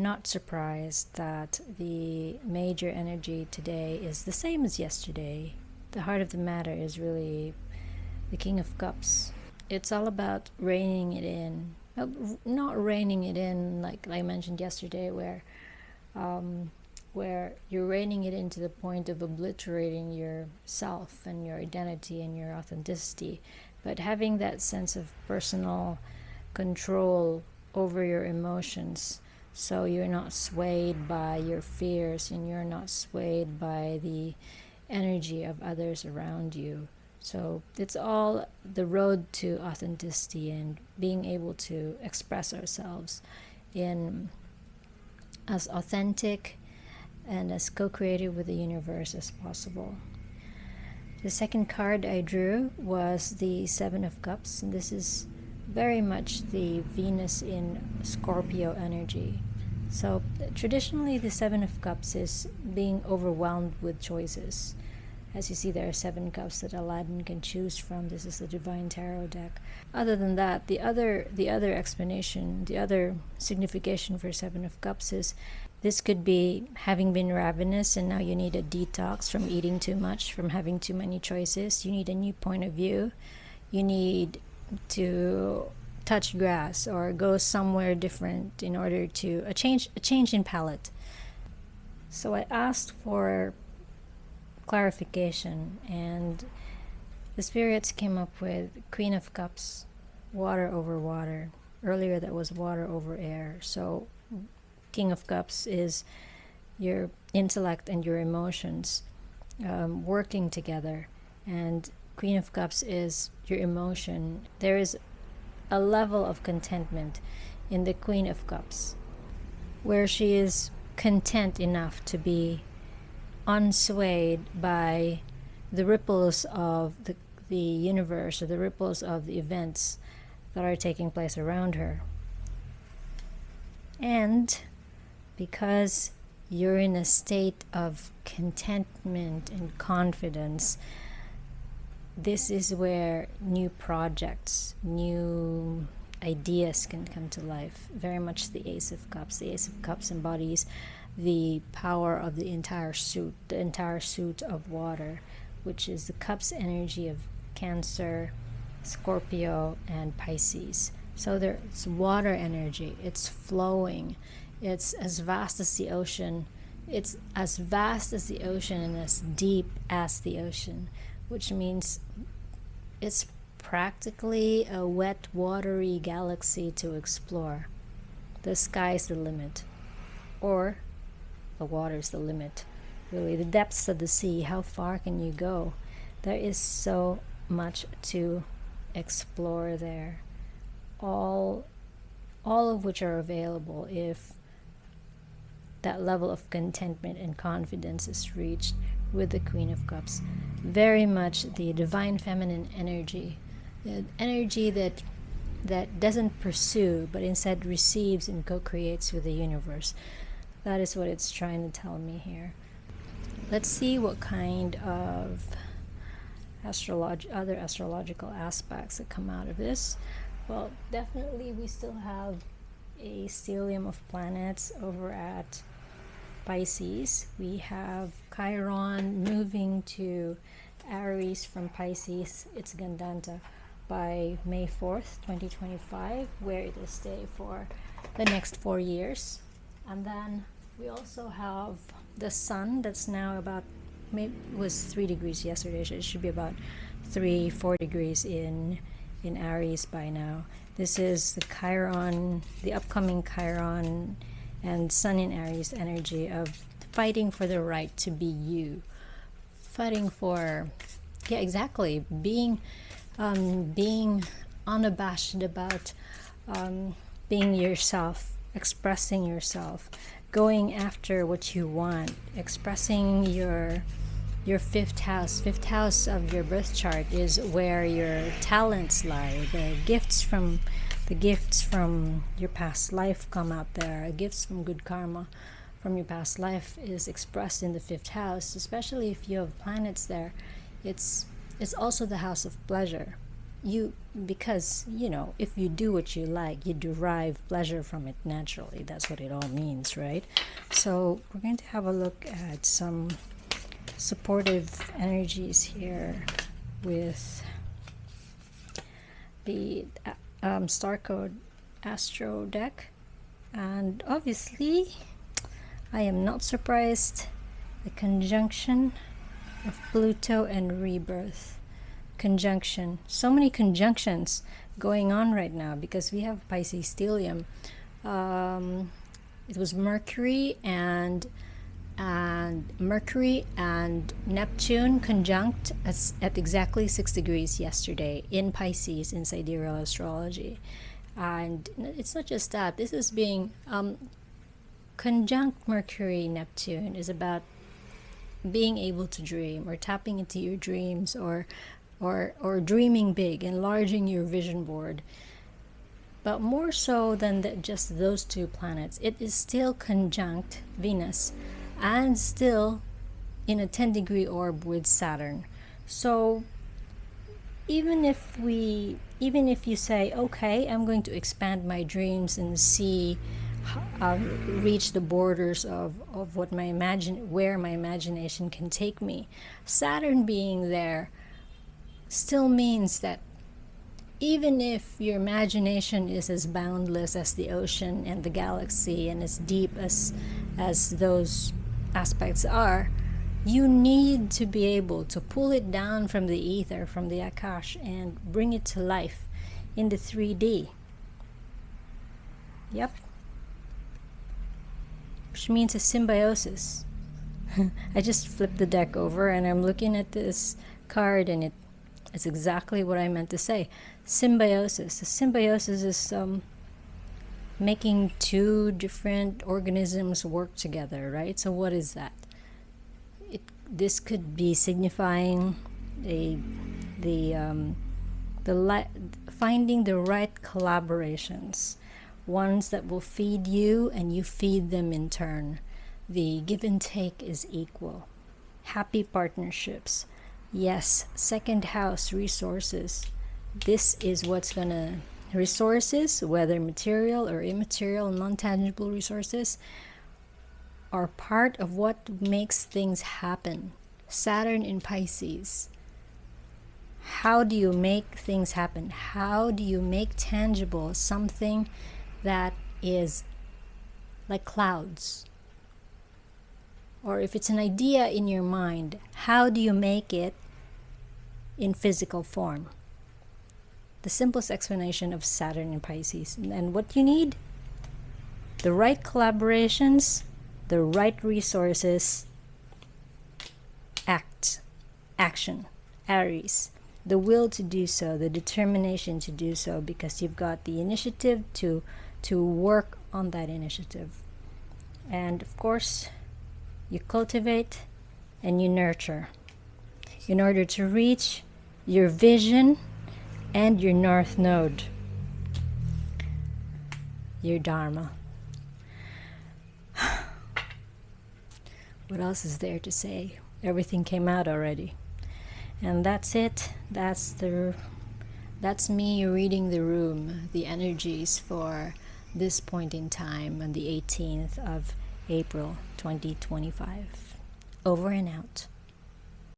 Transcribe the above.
not surprised that the major energy today is the same as yesterday. The heart of the matter is really the King of Cups. It's all about reining it in. Not reining it in like I mentioned yesterday, where you're reining it in to the point of obliterating yourself and your identity and your authenticity, but having that sense of personal control over your emotions, so you're not swayed by your fears and you're not swayed by the energy of others around you. So it's all the road to authenticity and being able to express ourselves in as authentic and as co-creative with the universe as possible. The second card I drew was the Seven of Cups, and this is very much the Venus in Scorpio energy. So traditionally the Seven of Cups is being overwhelmed with choices. As you see, there are 7 cups that Aladdin can choose from. This is the Divine Tarot deck. Other than that, the other explanation, the other signification for 7 of Cups is this could be having been ravenous and now you need a detox from eating too much, from having too many choices. You need a new point of view. You need to touch grass or go somewhere different in order to a change in palette. So I asked for clarification, and the spirits came up with Queen of Cups, water over water. Earlier that was water over air. So King of Cups is your intellect and your emotions working together, and Queen of Cups is your emotion. There is a level of contentment in the Queen of Cups where she is content enough to be unswayed by the ripples of the universe, or the ripples of the events that are taking place around her. And because you're in a state of contentment and confidence, this is where new projects, new ideas can come to life. Very much the Ace of Cups. The Ace of Cups embodies the power of the entire suit of water, which is the Cups energy of Cancer, Scorpio, and Pisces. So there's water energy. It's flowing. It's as vast as the ocean. It's as vast as the ocean and as deep as the ocean, which means it's practically a wet, watery galaxy to explore. The sky's the limit, or the water's the limit. Really, the depths of the sea, how far can you go? There is so much to explore there. All of which are available if that level of contentment and confidence is reached with the Queen of Cups. Very much the divine feminine energy, the energy that doesn't pursue but instead receives and co-creates with the universe. That is what it's trying to tell me here. Let's see what kind of other astrological aspects that come out of this. Well, definitely we still have a stellium of planets over at Pisces. We have Chiron moving to Aries from Pisces, its Gandanta, by May 4th, 2025, where it will stay for the next 4 years. And then we also have the Sun, that's now about, maybe it was 3 degrees yesterday, so it should be about 3-4 degrees in Aries by now. This is the Chiron, the upcoming Chiron and Sun in Aries energy of fighting for the right to be you, fighting for, yeah, exactly, being unabashed about being yourself, expressing yourself, going after what you want, expressing your fifth house. Fifth house of your birth chart is where your talents lie. The gifts from your past life come out there. Gifts from good karma from your past life is expressed in the fifth house, especially if you have planets there. It's also the house of pleasure. because if you do what you like, you derive pleasure from it naturally. That's what it all means, right? So we're going to have a look at some supportive energies here with the Starcode Astro deck. And obviously I am not surprised, the conjunction of Pluto and rebirth. Conjunction, so many conjunctions going on right now because we have Pisces stellium. It was Mercury and Neptune conjunct at exactly 6 degrees yesterday in Pisces in Sidereal astrology. And it's not just that, this is being conjunct Mercury Neptune is about being able to dream or tapping into your dreams or dreaming big, enlarging your vision board. But more so than just those two planets, it is still conjunct Venus and still in a 10-degree orb with Saturn. So even if you say, okay, I'm going to expand my dreams and see reach the borders of what where my imagination can take me, Saturn being there still means that even if your imagination is as boundless as the ocean and the galaxy and as deep as those aspects are, you need to be able to pull it down from the ether, from the Akash, and bring it to life in the 3D. Yep. Which means a symbiosis. I just flipped the deck over and I'm looking at this card and it's exactly what I meant to say. Symbiosis. The symbiosis is making two different organisms work together, right? So what is that? This could be signifying finding the right collaborations, ones that will feed you and you feed them in turn. The give and take is equal. Happy partnerships. Yes, second house resources. This is what's gonna, resources, whether material or immaterial, non-tangible resources, are part of what makes things happen. Saturn in Pisces. How do you make things happen? How do you make tangible something that is like clouds? Or if it's an idea in your mind, how do you make it in physical form? The simplest explanation of Saturn in Pisces. And what you need? The right collaborations, the right resources, action, Aries, the will to do so, the determination to do so, because you've got the initiative to work on that initiative. And of course, you cultivate and you nurture in order to reach your vision and your North Node, your Dharma. What else is there to say? Everything came out already. And that's it. That's me reading the room, the energies for this point in time on the 18th of April 2025. Over and out.